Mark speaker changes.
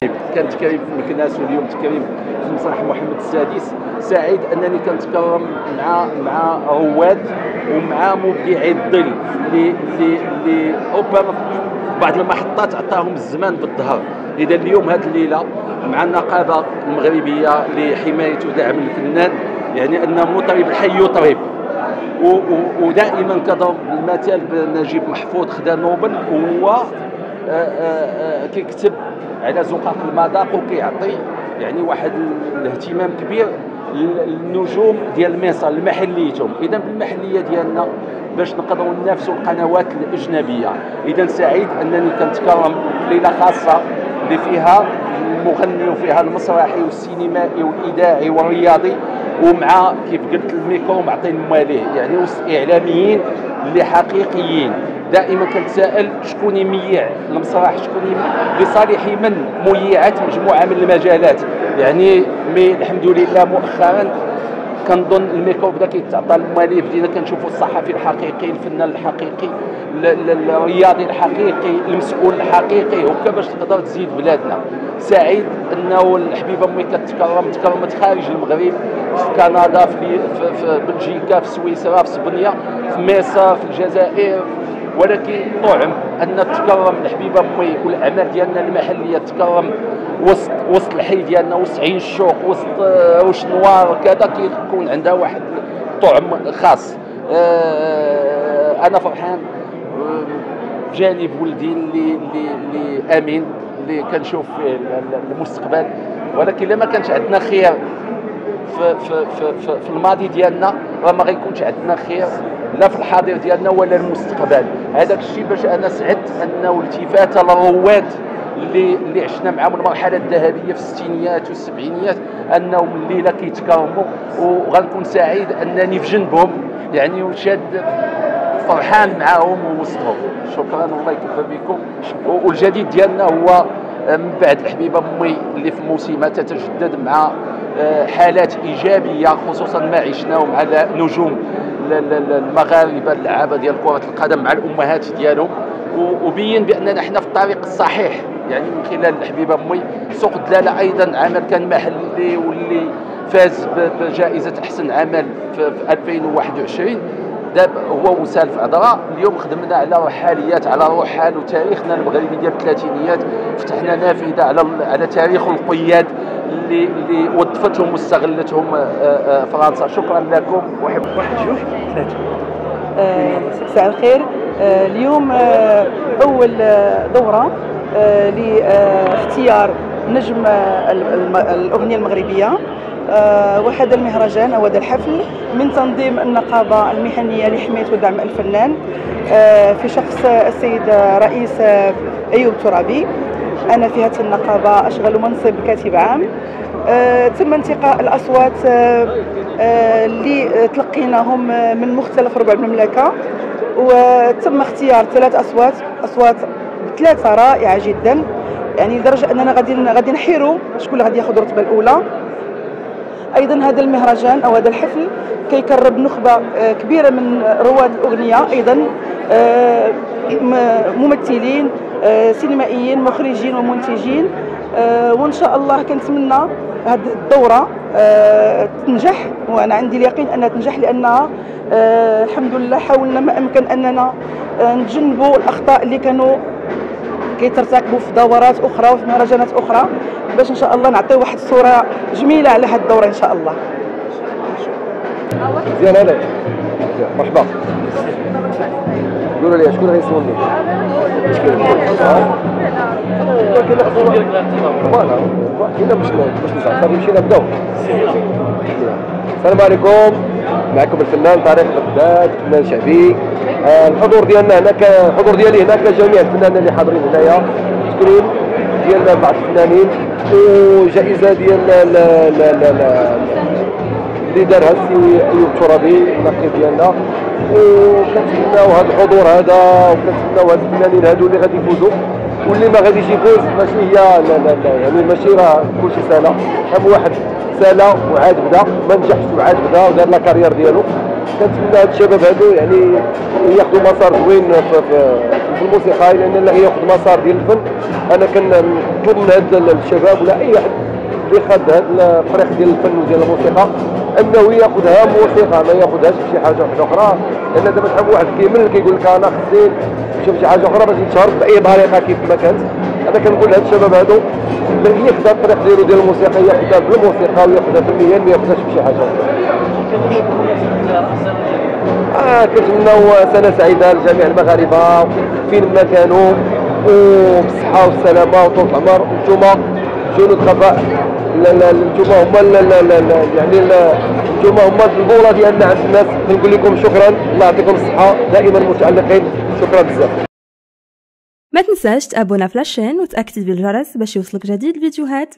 Speaker 1: كان تكريم في مكناس واليوم تكريم في مسرح محمد السادس. سعيد انني كنتكرم مع رواد ومع مبدعي الظل اللي اوبر بعض المحطات عطاهم الزمان بالظهر. اذا اليوم هذه الليله مع النقابه المغربيه لحمايه ودعم الفنان، يعني ان مطرب الحي يطرب. ودائما كضرب المثال بنجيب محفوظ خدا نوبل، وهو كيكتب على زقاق المذاق وكيعطي يعني واحد الاهتمام كبير للنجوم ديال مصر لمحليتهم. اذا بالمحليه ديالنا باش نقدروا ننافسوا القنوات الاجنبيه. اذا سعيد انني كنتكرم في ليله خاصه اللي فيها المغني وفيها المسرحي والسينمائي والاذاعي والرياضي، ومع كيف قلت الميكرو معطين مواليه، يعني وسط اعلاميين اللي حقيقيين. دائما كنتسائل شكون يميع المسرح، شكون لصالح من ميعت مجموعه من المجالات. يعني الحمد لله مؤخرا كنظن الميكرو بدا كيتعطى المواليه، بدينا كنشوفوا الصحفي الحقيقي، الفنان الحقيقي، الرياضي الحقيقي، المسؤول الحقيقي، وكا باش تقدر تزيد بلادنا. سعيد انه الحبيبه امي تكرمت خارج المغرب، في كندا، في بلجيكا، في سويسرا، في اسبانيا، في مصر، في الجزائر. ولكن طعم ان تكرم الحبيبه امي والاعمال ديالنا المحليه تكرم وسط الحي ديالنا، وسط عين الشوق، وسط روش نوار، كذا كيكون عندها واحد طعم خاص. انا فرحان بجانب ولدي اللي امين، اللي كنشوف فيه المستقبل. ولكن لما كانش عندنا خير في الماضي ديالنا، راه ما غيكونش عندنا خير لا في الحاضر ديالنا ولا المستقبل. هذاك الشيء باش انا سعدت انه التفاته للرواد اللي عشنا معهم المرحله الذهبيه في الستينيات والسبعينيات، انهم الليله كيتكرموا، وغنكون سعيد انني في جنبهم يعني وشاد فرحان معاهم ووسطهم. شكرا والله يكفى بكم. والجديد ديالنا هو من بعد الحبيبه امي اللي في موسمها تتجدد مع حالات ايجابيه، خصوصا ما عشناه مع نجوم المغاربه اللعابه ديال كره القدم مع الامهات ديالهم، وبين باننا حنا في الطريق الصحيح. يعني من خلال الحبيبه امي سوق الدلاله ايضا عمل كان محلي واللي فاز بجائزه احسن عمل في 2021. دابا هو وسال في عذراء. اليوم خدمنا على رحاليات، على رحال وتاريخنا المغربي ديال الثلاثينيات. فتحنا نافذه على تاريخ القياد اللي وظفتهم واستغلتهم فرنسا. شكرا لكم. واحد جوج ثلاثه.
Speaker 2: مساء الخير. اليوم اول دوره لاختيار نجم الاغنيه المغربيه، وهذا المهرجان او هذا الحفل من تنظيم النقابه المهنيه لحمايه ودعم الفنان في شخص السيد رئيس ايوب ترابي. انا في هذه النقابه اشغل منصب كاتب عام. تم انتقاء الاصوات اللي تلقيناهم من مختلف ربع المملكه، وتم اختيار 3 اصوات ب3 رائعه جدا، يعني لدرجه اننا غادي نحيروا شكون اللي غادي ياخذ الرتبه الاولى. ايضا هذا المهرجان او هذا الحفل كيكرب نخبه كبيره من رواد الاغنيه، ايضا ممثلين سينمائيين، مخرجين ومنتجين. وان شاء الله كنتمنى هذه الدوره تنجح، وانا عندي اليقين انها تنجح، لانها الحمد لله حاولنا ما امكن اننا نتجنبوا الاخطاء اللي كانوا كيترتكبوا في دورات اخرى وفي مهرجانات اخرى، باش ان شاء الله نعطيو واحد الصوره جميله على هذه الدوره ان شاء الله.
Speaker 3: مزيان عليك. مرحبا. قولوا لي شكون غيصوني؟ كاين باش نزعل صافي مشينا نبداو. السلام عليكم، معكم الفنان طارق بغداد، فنان شعبي. الحضور ديالنا هنا الحضور ديالي هنا كجميع الفنانين اللي حاضرين هنايا، تكريم ديال بعض الفنانين وجائزه ديال اللي دارها السي ايوب ترابي النقيب ديالنا. وكنتمناو هذا الحضور هذا، وكنتمناو هاد الفنانين هادو اللي غادي يفوزوا، واللي ما غاديش يفوز ماشي هي لا يعني ماشي راه كلشي سهله. كان واحد سالا وعاد بدا، ما نجحش وعاد بدا ودار لا كارير ديالو. كنتمنى هاد الشباب هادو يعني ياخذوا مسار زوين في الموسيقى، لان اللي ياخذ مسار ديال الفن انا كنطلب من هاد الشباب ولا اي احد اللي خد هذا الطريق ديال الفن وديال الموسيقى انه ياخذها موسيقى ما ياخذهاش بشي حاجه واحده اخرى. لان دابا شحال واحد كيمل كيقول لك انا خصني نشوف شي حاجه اخرى باش نتشهر باي طريقه كيف ما كانت. انا كنقول لهاد الشباب هادو اللي ياخذ الطريق ديالو ديال الموسيقى ياخذها بالموسيقى وياخذها فنيا ما ياخذهاش بشي حاجه اخرى. كنتمناو سنه سعيده لجميع المغاربه فين ما كانوا وبالصحه والسلامه وطول العمر. وانتم جنود خفاء انتم هما يعني انتم هما البطوله ديالنا عند الناس. كنقول لكم شكرا، الله يعطيكم الصحه دائما متالقين. شكرا بزاف.
Speaker 4: ما تنساش تابونا في لاشين وتاكتيفي الجرس باش يوصلك جديد الفيديوهات.